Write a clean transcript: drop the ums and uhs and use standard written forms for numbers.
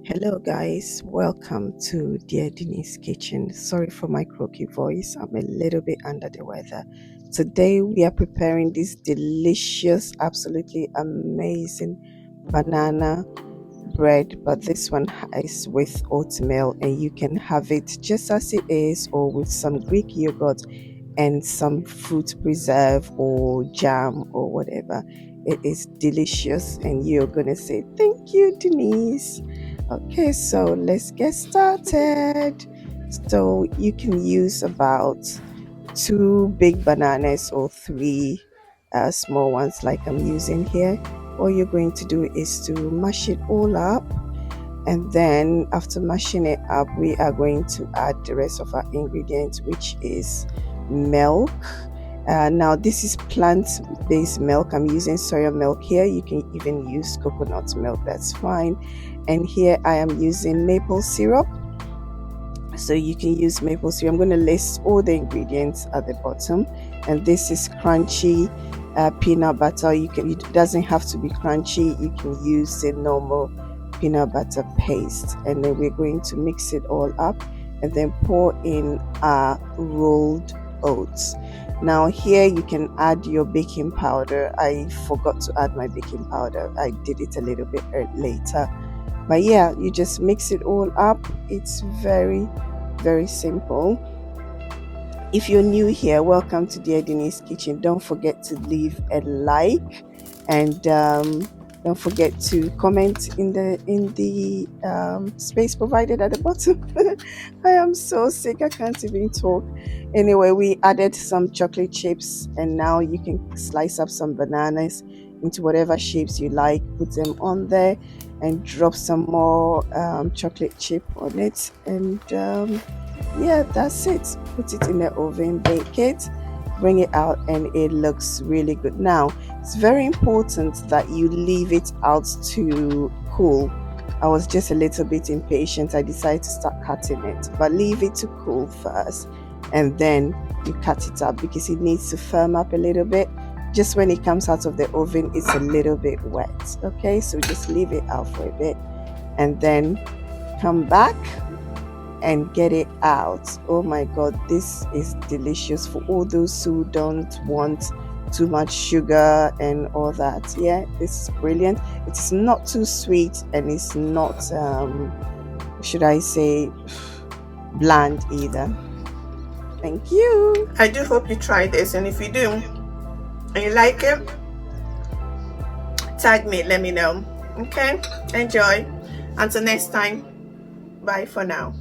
Hello, guys. Welcome to Dear Denise Kitchen. Sorry for my croaky voice. I'm a little bit under the weather. Today, we are preparing this delicious, absolutely amazing banana bread, but this one is with oatmeal, and you can have it just as it is or with some Greek yogurt and some fruit preserve or jam or whatever. It is delicious, and you're gonna say thank you, Denise. Okay, so let's get started. So you can use about 2 big bananas or 3 small ones like I'm using here. All you're going to do is to mash it all up, and then after mashing it up, we are going to add the rest of our ingredients, which is milk. Now this is plant-based milk. I'm using soya milk here. You can even use coconut milk, that's fine. And here I am using maple syrup, so you can use maple syrup. I'm going to list all the ingredients at the bottom. And this is crunchy peanut butter. It doesn't have to be crunchy. You can use a normal peanut butter paste, and then we're going to mix it all up and then pour in our rolled oats. Now here you can add your baking powder. I forgot to add my baking powder. I did it a little bit later, but yeah, you just mix it all up. It's very simple. If you're new here, welcome to Dear Denise Kitchen. Don't forget to leave a like, and don't forget to comment in the space provided at the bottom. I am so sick, I can't even talk. Anyway, we added some chocolate chips, and now you can slice up some bananas into whatever shapes you like, put them on there, and drop some more chocolate chip on it, and yeah, that's it. Put it in the oven, bake it, bring it out, and it looks really good. Now it's very important that you leave it out to cool. I was just a little bit impatient. I decided to start cutting it, but leave it to cool first, and then you cut it up because it needs to firm up a little bit. Just when it comes out of the oven, it's a little bit wet. Okay, so just leave it out for a bit and then come back and get it out. Oh my god, this is delicious for all those who don't want too much sugar and all that. Yeah, this is brilliant. It's not too sweet, and it's not should I say bland either. Thank you. I do hope you try this, and if you do and you like it, tag me, let me know. Okay, enjoy. Until next time, bye for now.